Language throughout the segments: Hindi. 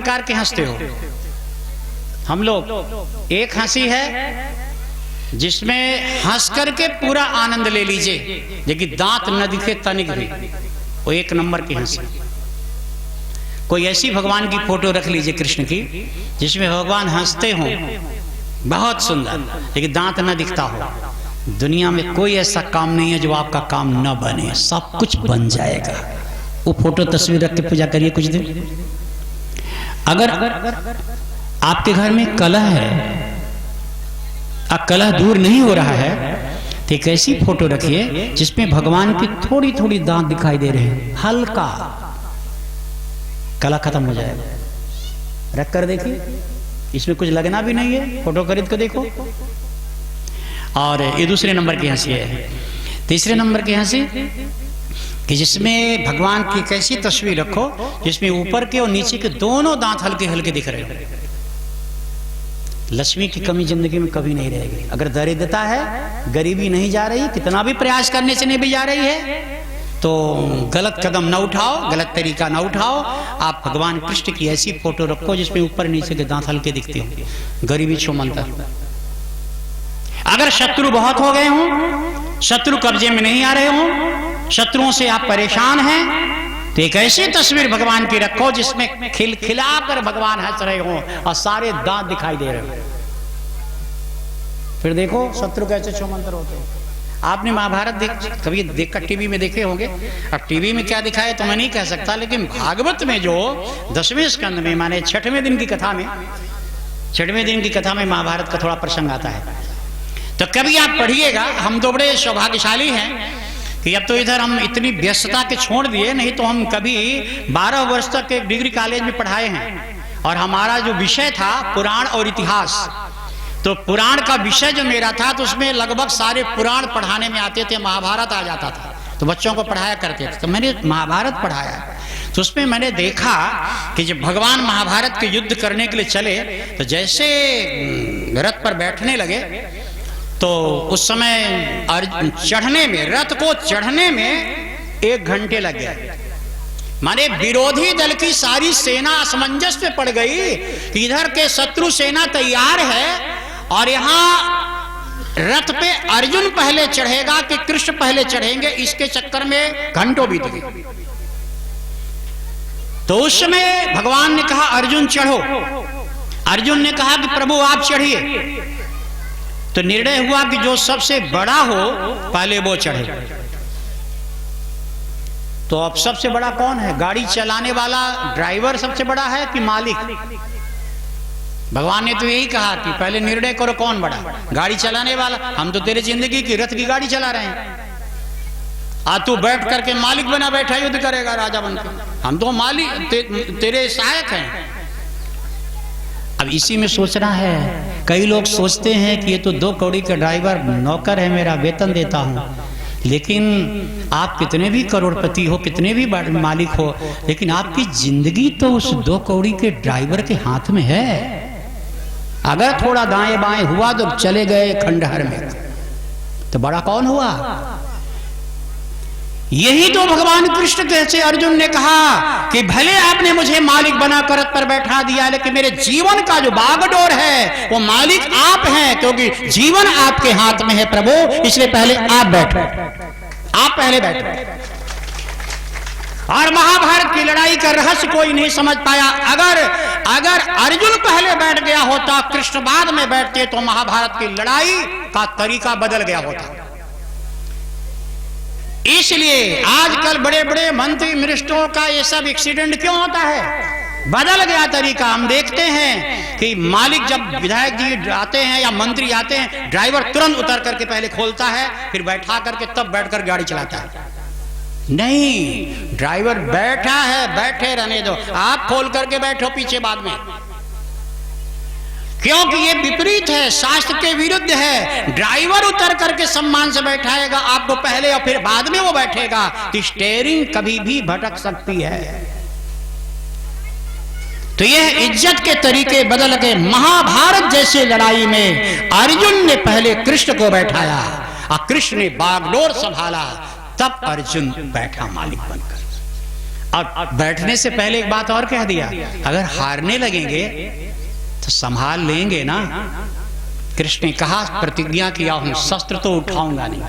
प्रकार के हंसते हो? हम लोग एक हंसी है जिसमें हंस करके पूरा आनंद ले लीजिए, लेकिन दांत न दिखे तनिक भी, वो एक नंबर की हंसी। कोई ऐसी भगवान की फोटो रख लीजिए कृष्ण की जिसमें भगवान हंसते हों, बहुत सुंदर, लेकिन दांत न दिखता हो। दुनिया में कोई ऐसा काम नहीं है जो आपका काम न बने, सब कुछ बन जाएगा। वो फोटो तस्वीर रख के पूजा करिए कुछ दिन। अगर आपके घर में कलह है, अब कलह दूर नहीं हो रहा है, तो एक ऐसी फोटो रखिए जिसमें भगवान की थोड़ी थोड़ी दांत दिखाई दे रहे हैं, हल्का, कलह खत्म हो जाएगा। रख कर देखिए, इसमें कुछ लगना भी नहीं है, फोटो खरीद कर देखो। और ये दूसरे नंबर की हंसी है। तीसरे नंबर की हंसी कि जिसमें भगवान की एक ऐसी तस्वीर रखो जिसमें ऊपर के और नीचे के दोनों दांत हल्के हल्के दिख रहे हो। लक्ष्मी की कमी जिंदगी में कभी नहीं रहेगी। अगर दरिद्रता है, गरीबी नहीं जा रही, कितना भी प्रयास करने से नहीं भी जा रही है, तो गलत कदम ना उठाओ, गलत तरीका ना उठाओ। आप भगवान कृष्ण की ऐसी फोटो रखो जिसमें ऊपर नीचे के दांत हल्के दिखते हो। गरीबी छो मंतर। अगर शत्रु बहुत हो गए हों, शत्रु कब्जे में नहीं आ रहे हों, शत्रुओं से आप परेशान हैं, तो एक ऐसी तस्वीर भगवान की रखो जिसमें खिलखिलाकर भगवान हंस रहे हों और सारे दांत दिखाई दे रहे हो। फिर देखो शत्रु कैसे छुमंतर होते हैं। आपने महाभारत कभी देखकर टीवी में देखे होंगे। अब टीवी में क्या दिखाए तो मैं नहीं कह सकता, लेकिन भागवत में जो 10वें स्कंद में, माने 6वें दिन की कथा में, 6वें दिन की कथा में महाभारत का थोड़ा प्रसंग आता है। तो कभी आप पढ़िएगा। हम तो बड़े सौभाग्यशाली हैं कि अब तो इधर हम इतनी व्यस्तता के छोड़ दिए, नहीं तो हम कभी 12 वर्ष तक एक डिग्री कॉलेज में पढ़ाए हैं। और हमारा जो विषय था पुराण और इतिहास, तो पुराण का विषय जो मेरा था तो उसमें लगभग सारे पुराण पढ़ाने में आते थे। महाभारत आ जाता था तो बच्चों को पढ़ाया करते थे। तो मैंने महाभारत पढ़ाया, तो उसमें मैंने देखा कि जब भगवान महाभारत के युद्ध करने के लिए चले, तो जैसे रथ पर बैठने लगे तो उस समय चढ़ने में, रथ को चढ़ने में 1 घंटे लग गए। माने विरोधी दल की सारी सेना असमंजस में पड़ गई कि इधर के शत्रु सेना तैयार है और यहां रथ पे अर्जुन पहले चढ़ेगा कि कृष्ण पहले चढ़ेंगे, इसके चक्कर में घंटों बीत गए। तो उस समय भगवान ने कहा अर्जुन चढ़ो। अर्जुन ने कहा कि प्रभु आप चढ़िए। तो निर्णय हुआ कि जो सबसे बड़ा हो पहले वो चढ़े। तो अब सबसे बड़ा कौन है? गाड़ी चलाने वाला ड्राइवर सबसे बड़ा है कि मालिक? भगवान ने तो यही कहा कि पहले निर्णय करो कौन बड़ा, गाड़ी चलाने वाला। हम तो तेरे जिंदगी की रथ की गाड़ी चला रहे हैं, आज तू बैठ करके मालिक बना बैठा युद्ध करेगा राजा बनकर। हम तो मालिक तेरे सहायक हैं। अब इसी में सोचना है। कई लोग सोचते हैं कि ये तो 2 कौड़ी का ड्राइवर नौकर है, मेरा वेतन देता हूं। लेकिन आप कितने भी करोड़पति हो, कितने भी मालिक हो, लेकिन आपकी जिंदगी तो उस 2 कौड़ी के ड्राइवर के हाथ में है। अगर थोड़ा दाएं बाएं हुआ तो चले गए खंडहर में, तो बड़ा कौन हुआ? यही तो भगवान कृष्ण से अर्जुन ने कहा कि भले आपने मुझे मालिक बनाकर रथ पर बैठा दिया, लेकिन मेरे जीवन का जो बागडोर है वो मालिक आप हैं, क्योंकि जीवन आपके हाथ में है प्रभु। इसलिए पहले आप बैठो, आप पहले बैठो। और महाभारत की लड़ाई का रहस्य कोई नहीं समझ पाया। अगर अर्जुन पहले बैठ गया होता, कृष्ण बाद में बैठते, तो महाभारत की लड़ाई का तरीका बदल गया होता। इसलिए आजकल बड़े बड़े मंत्री मिनिस्टरों का ये सब एक्सीडेंट क्यों होता है? बदल गया तरीका। हम देखते हैं कि मालिक जब विधायक जी आते हैं या मंत्री आते हैं, ड्राइवर तुरंत उतर करके पहले खोलता है, फिर बैठा करके तब बैठकर गाड़ी चलाता है। नहीं, ड्राइवर बैठा है, बैठे रहने दो, आप खोल करके बैठो पीछे बाद में, क्योंकि ये विपरीत है, शास्त्र के विरुद्ध है। ड्राइवर उतर करके सम्मान से बैठाएगा आपको पहले और फिर बाद में वो बैठेगा, तो स्टीयरिंग कभी भी भटक सकती है। तो यह इज्जत के तरीके बदल गए। महाभारत जैसे लड़ाई में अर्जुन ने पहले कृष्ण को बैठाया और कृष्ण ने बागडोर संभाला, तब अर्जुन बैठा मालिक बनकर। और बैठने से पहले एक बात और कह दिया, अगर हारने लगेंगे तो संभाल लेंगे ना। कृष्ण ने कहा, प्रतिज्ञा किया हूं शस्त्र तो उठाऊंगा नहीं।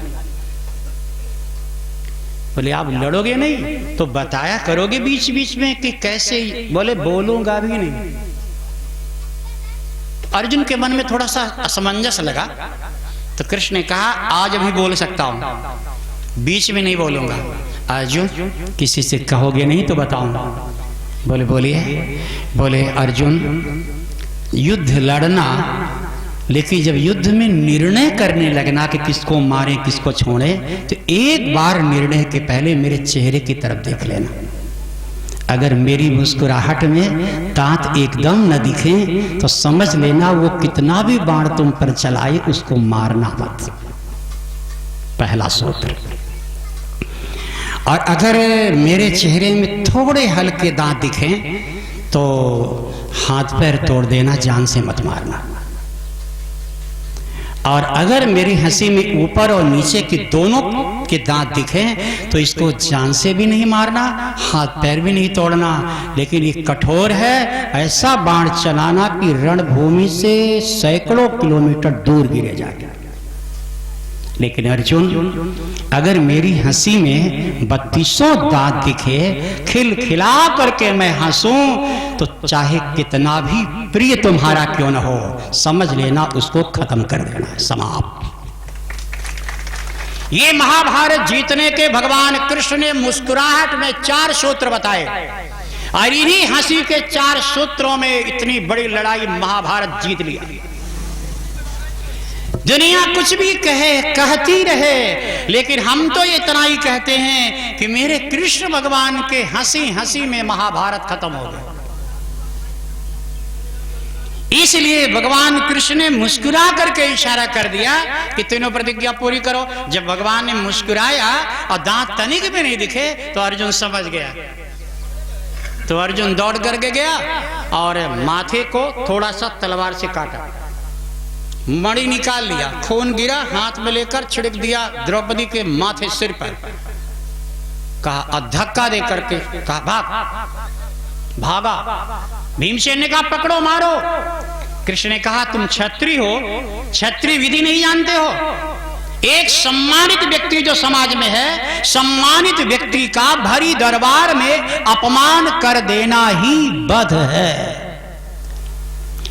बोले आप लड़ोगे नहीं तो बताया करोगे बीच बीच में कि कैसे? बोले बोलूंगा भी नहीं। अर्जुन के मन में थोड़ा सा असमंजस लगा, तो कृष्ण ने कहा आज अभी बोल सकता हूं, बीच में नहीं बोलूंगा। अर्जुन किसी से कहोगे नहीं तो बताऊंगा। बोले बोलिए। बोले अर्जुन युद्ध लड़ना, लेकिन जब युद्ध में निर्णय करने लगना कि किसको मारे किसको छोड़े, तो एक बार निर्णय के पहले मेरे चेहरे की तरफ देख लेना। अगर मेरी मुस्कुराहट में दांत एकदम न दिखे तो समझ लेना वो कितना भी बाण तुम पर चलाए उसको मारना मत। पहला सूत्र। और अगर मेरे चेहरे में थोड़े हल्के दांत दिखें तो हाथ पैर तोड़ देना, जान से मत मारना। और अगर मेरी हंसी में ऊपर और नीचे के दोनों के दांत दिखें तो इसको जान से भी नहीं मारना, हाथ पैर भी नहीं तोड़ना, लेकिन ये कठोर है, ऐसा बाण चलाना कि रणभूमि से सैकड़ों किलोमीटर दूर गिरे जाए। लेकिन अर्जुन अगर मेरी हंसी में 3200 दांत दिखे, खिलखिला करके मैं हंसूं, तो चाहे कितना भी प्रिय तुम्हारा क्यों न हो, समझ लेना उसको खत्म कर देना, समाप्त। ये महाभारत जीतने के भगवान कृष्ण ने मुस्कुराहट में 4 सूत्र बताए, और इन्हीं हंसी के 4 सूत्रों में इतनी बड़ी लड़ाई महाभारत जीत लिया। दुनिया कुछ भी कहे, कहती रहे, लेकिन हम तो इतना ही कहते हैं कि मेरे कृष्ण भगवान के हंसी हंसी में महाभारत खत्म हो गया। इसलिए भगवान कृष्ण ने मुस्कुरा करके इशारा कर दिया कि तीनों प्रतिज्ञा पूरी करो। जब भगवान ने मुस्कुराया और दांत तनिक भी नहीं दिखे तो अर्जुन समझ गया। तो अर्जुन दौड़ करके गया और माथे को थोड़ा सा तलवार से काटा, मणि निकाल लिया, खून गिरा, हाथ में लेकर छिड़क दिया द्रौपदी के माथे सिर पर। कहा धक्का दे करके कहा भाग। भागा। भीमसेन ने कहा पकड़ो मारो। कृष्ण ने कहा तुम क्षत्रिय हो, क्षत्रिय विधि नहीं जानते हो। एक सम्मानित व्यक्ति जो समाज में है, सम्मानित व्यक्ति का भरी दरबार में अपमान कर देना ही वध है।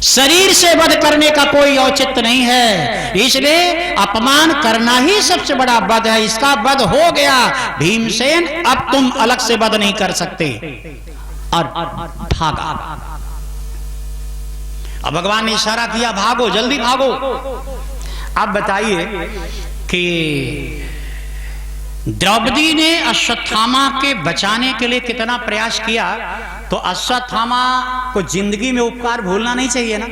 शरीर से वध करने का कोई औचित्य नहीं है, इसलिए अपमान करना ही सबसे बड़ा वध है। इसका वध हो गया भीमसेन, अब तुम अलग से वध नहीं कर सकते। और भागा। अब भगवान ने इशारा किया भागो, जल्दी भागो। अब बताइए कि द्रौपदी ने अश्वत्थामा के बचाने के लिए कितना प्रयास किया, तो अश्वत्थामा को जिंदगी में उपकार भूलना नहीं चाहिए ना।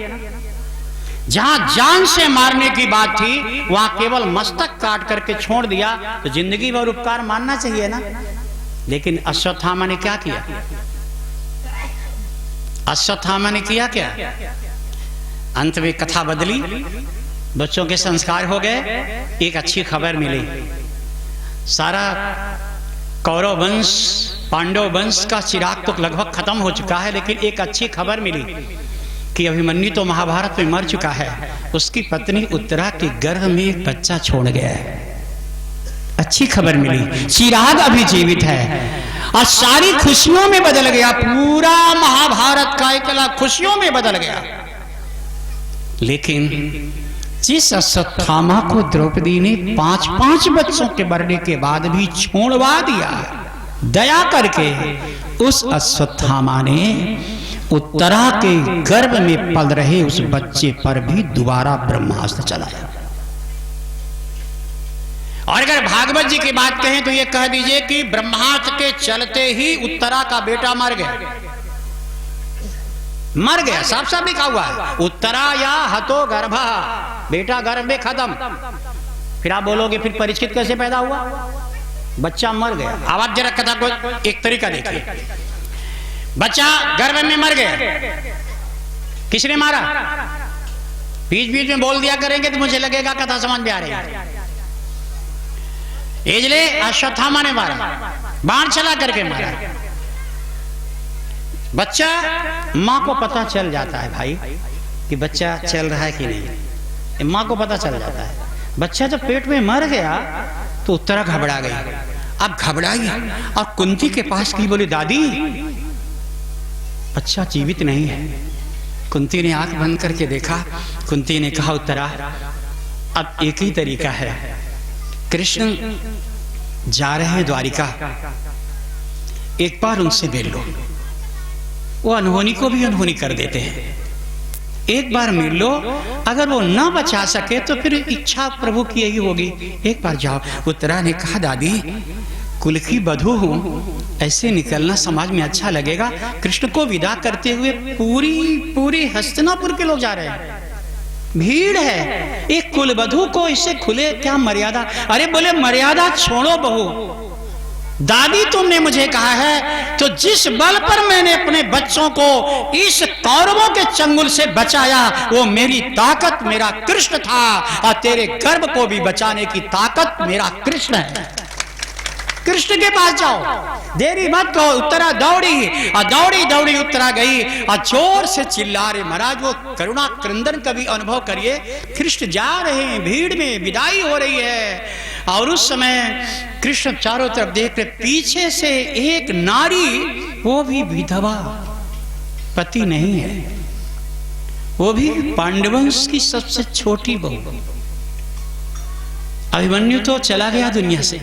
जहां जान से मारने की बात थी वहां केवल मस्तक काट करके छोड़ दिया, तो जिंदगी भर उपकार मानना चाहिए ना। लेकिन अश्वत्थामा ने क्या किया? अश्वत्थामा ने किया क्या? अंत में कथा बदली, बच्चों के संस्कार हो गए। एक अच्छी खबर मिली, सारा कौरव वंश पांडव वंश का चिराग तो लगभग खत्म हो चुका है, लेकिन एक अच्छी खबर मिली कि अभिमन्यु तो महाभारत में मर चुका है, उसकी पत्नी उत्तरा के गर्भ में एक बच्चा छोड़ गया है। अच्छी खबर मिली, चिराग अभी जीवित है और सारी खुशियों में बदल गया। पूरा महाभारत का एकला खुशियों में बदल गया। लेकिन जिस अश्वत्थामा को द्रौपदी ने 5-5 बच्चों के मरने के बाद भी छोड़वा दिया, दया करके उस अश्वत्थामा ने उत्तरा के गर्भ में पल रहे उस बच्चे पर भी दोबारा ब्रह्मास्त्र चलाया। और अगर भागवत जी की बात कहें तो ये कह दीजिए कि ब्रह्मास्त्र के चलते ही उत्तरा का बेटा मर गया। मर गया, साफ साफ लिखा हुआ है, उत्तरा या हतो गर्भा, बेटा गर्भ में खत्म। फिर आप बोलोगे फिर परीक्षित कैसे पैदा हुआ? बच्चा मर गया। आवाज जरा कथा को एक तरीका देखिए। बच्चा गर्भ में मर गया, किसने मारा? बीच बीच में बोल दिया करेंगे तो मुझे लगेगा कथा समझ में आ रही है। इसलिए अश्वत्थामा ने मारा, बाण चला करके मारा। बच्चा, माँ को पता चल जाता है भाई कि बच्चा चल रहा है कि नहीं, माँ को पता चल जाता है। बच्चा जब पेट में मर गया तो उत्तरा घबरा गई। अब घबराई और कुंती के पास की, बोली दादी बच्चा जीवित नहीं है। कुंती ने आंख बंद करके देखा। कुंती ने कहा उत्तरा अब एक ही तरीका है, कृष्ण जा रहे हैं द्वारिका, एक बार उनसे मिल लो। वो अनहोनी को भी अनहोनी कर देते हैं, एक बार मिल लो। अगर वो ना बचा सके तो फिर इच्छा प्रभु की यही होगी, एक बार जाओ। उत्तरा ने कहा दादी कुल की बधू हूं, ऐसे निकलना समाज में अच्छा लगेगा। कृष्ण को विदा करते हुए पूरी हस्तिनापुर के लोग जा रहे हैं, भीड़ है, एक कुल बधू को इससे खुले क्या मर्यादा। अरे बोले मर्यादा छोड़ो बहू, दादी तुमने मुझे कहा है तो जिस बल पर मैंने अपने बच्चों को इस कौरवों के चंगुल से बचाया वो मेरी ताकत मेरा कृष्ण था, और तेरे गर्भ को भी बचाने की ताकत मेरा कृष्ण है। कृष्ण के पास जाओ, देरी मत करो। उत्तरा दौड़ी और दौड़ी उत्तरा गई और जोर से चिल्ला रहे। महाराज वो करुणा क्रंदन का भी अनुभव करिए। कृष्ण जा रहे हैं, भीड़ में विदाई हो रही है, और उस समय कृष्ण चारों तरफ देख रहे। पीछे से एक नारी, वो भी विधवा, पति नहीं है, वो भी पांडवंश की सबसे छोटी बहू। अभिमन्यु तो चला गया दुनिया से,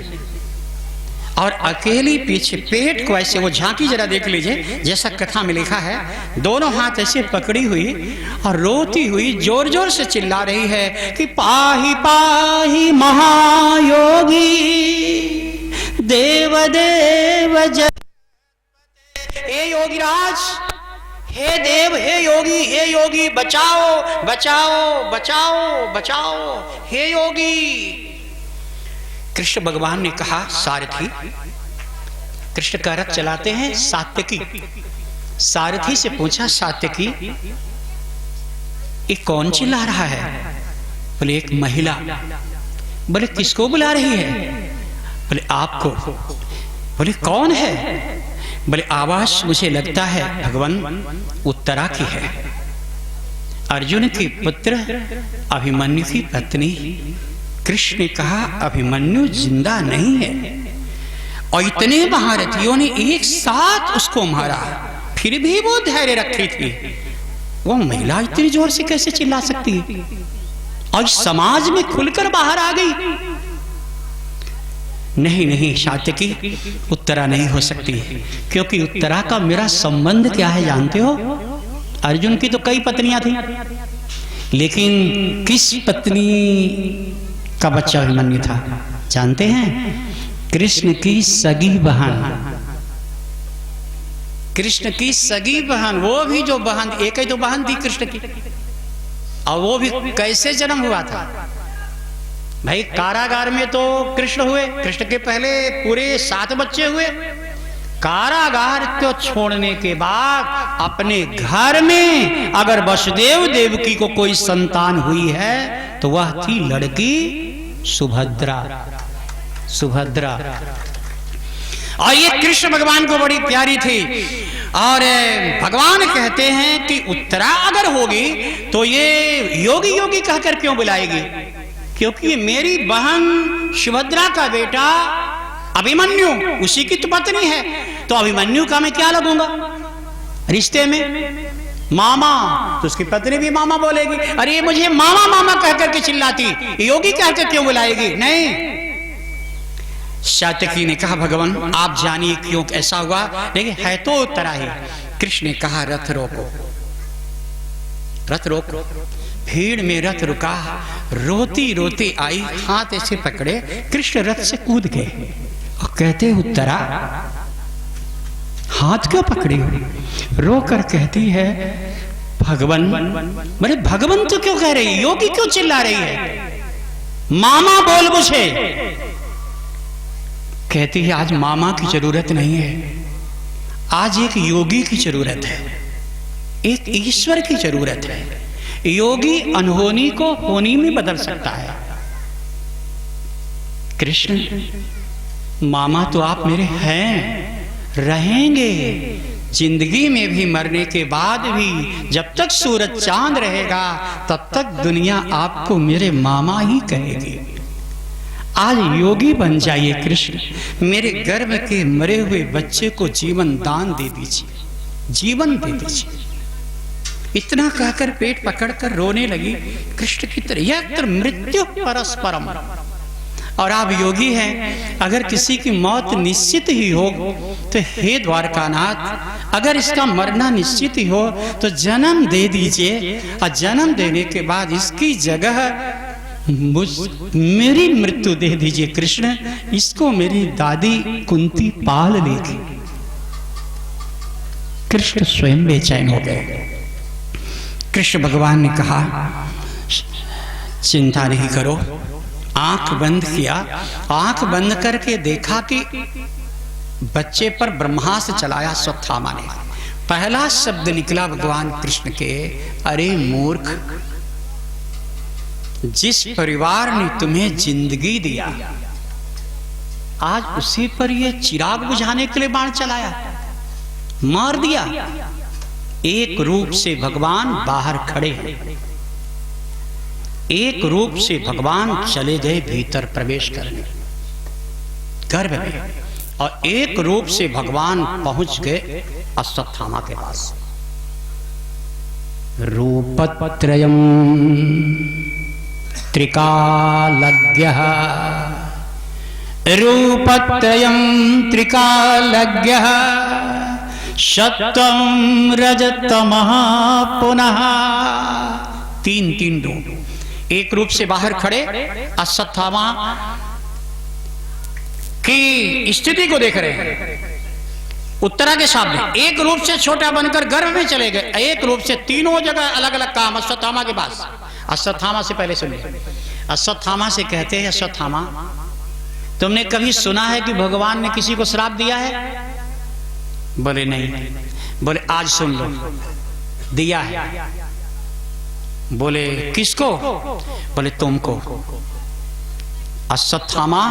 और अकेली पीछे पेट को ऐसे, वो झांकी जरा देख लीजिए जैसा कथा में लिखा है, दोनों हाथ ऐसे पकड़ी हुई और रोती हुई जोर जोर से चिल्ला रही है कि पाही पाही महायोगी देव देव जय। हे योगीराज, हे देव, हे योगी बचाओ बचाओ बचाओ बचाओ, हे योगी। कृष्ण भगवान ने कहा सारथी, कृष्ण का रथ चलाते हैं सात्यकी। सारथी से पूछा सात्यकी ये कौन चिल्ला रहा है? बोले एक महिला। बोले किसको बुला रही है? बोले आपको। बोले कौन है? बोले आवाज मुझे लगता है भगवान उत्तरा की है, अर्जुन के पुत्र अभिमन्यु की पत्नी। कृष्ण ने कहा अभिमन्यु जिंदा नहीं है, और इतने महारथियों ने एक साथ उसको मारा, फिर भी वो धैर्य रखी थी। वो महिला इतनी जोर से कैसे चिल्ला सकती है, और समाज में खुलकर बाहर आ गई? नहीं नहीं सात्यकी, उत्तरा नहीं हो सकती, क्योंकि उत्तरा का मेरा संबंध क्या है जानते हो? अर्जुन की तो कई पत्नियां थी, लेकिन किस पत्नी का बच्चा अभिमन्यु था जानते हैं? कृष्ण की सगी बहन, कृष्ण की सगी बहन। वो भी जो बहन, एक ही तो बहन थी कृष्ण की, और वो भी कैसे जन्म हुआ था भाई? कारागार में तो कृष्ण हुए, कृष्ण के पहले पूरे 7 बच्चे हुए। कारागार को छोड़ने के बाद अपने घर में अगर वसुदेव देवकी को कोई संतान हुई है तो वह थी लड़की सुभद्रा। सुभद्रा, और ये कृष्ण भगवान को बड़ी प्यारी थी। और भगवान कहते हैं कि उत्तरा अगर होगी तो ये योगी योगी कहकर क्यों बुलाएगी? क्योंकि ये मेरी बहन सुभद्रा का बेटा अभिमन्यु, उसी की तो पत्नी है, तो अभिमन्यु का मैं क्या लगूंगा रिश्ते में? मामा, तो उसकी पत्नी भी मामा बोलेगी। अरे ये मुझे मामा मामा कहकर के चिल्लाती, योगी कहकर क्यों बुलाएगी? नहीं। सात्यकी ने कहा भगवान आप जानिए क्यों ऐसा हुआ, लेकिन है तो उत्तरा ही। कृष्ण ने कहा रथ रोको, रथ रोको। भीड़ में रथ रुका, रोती रोती आई, हाथ ऐसे पकड़े, कृष्ण रथ से कूद गए और कहते उत्तरा हाथ क्यों पकड़ी हो? रो कर कहती है भगवान। मेरे भगवान तो क्यों कह रही, योगी क्यों चिल्ला रही है? मामा बोल मुझे। कहती है आज मामा की जरूरत नहीं है, आज एक योगी की जरूरत है, एक ईश्वर की जरूरत है। योगी अनहोनी को होनी में बदल सकता है। कृष्ण मामा तो आप मेरे हैं, रहेंगे, जिंदगी में भी मरने के बाद भी जब तक सूरज चांद रहेगा तब तक दुनिया आपको मेरे मामा ही कहेगी। आज योगी बन जाइए कृष्ण, मेरे गर्भ के मरे हुए बच्चे को जीवन दान दे दीजिए, जीवन दे दीजिए। इतना कहकर पेट पकड़कर रोने लगी कृष्ण की तरह। यत्र मृत्यु परस्परम। और आप योगी हैं, अगर किसी की मौत निश्चित ही हो तो हे द्वारकानाथ, अगर इसका मरना निश्चित ही हो तो जन्म दे दीजिए, और जन्म देने के बाद इसकी जगह मेरी मृत्यु दे दीजिए कृष्ण, इसको मेरी दादी कुंती पाल लेगी। कृष्ण स्वयं बेचैन हो गए। कृष्ण भगवान ने कहा चिंता नहीं करो। आंख बंद किया, आंख बंद करके देखा कि बच्चे पर ब्रह्मास्त्र चलाया अश्वत्थामा ने। पहला शब्द निकला भगवान कृष्ण के, अरे मूर्ख, जिस परिवार ने तुम्हें जिंदगी दिया आज उसी पर यह चिराग बुझाने के लिए बाण चलाया, मार दिया। एक रूप से भगवान बाहर खड़े हैं, एक रूप से भगवान चले गए भीतर प्रवेश करने गर्भ में, और एक रूप से भगवान पहुंच गए अश्वत्थामा के पास। रूपत्रयम् त्रिकालज्ञः, रूपत्रयम् त्रिकालज्ञः, सत्वं रजतमः पुनः। तीन तीन रूप एक रूप से बाहर खड़े अश्वत्थामा की स्थिति को देख रहे हैं। उत्तरा के सामने एक रूप से छोटा बनकर गर्भ में चले गए, एक रूप से तीनों जगह अलग अलग काम अश्वत्थामा के पास। अश्वत्थामा से पहले सुनिए, अश्वत्थामा से कहते हैं, अश्वत्थामा तुमने कभी सुना है कि भगवान ने किसी को श्राप दिया है? बोले नहीं। बोले आज सुन लो, दिया है। बोले किसको? बोले तुमको। अश्वत्थामा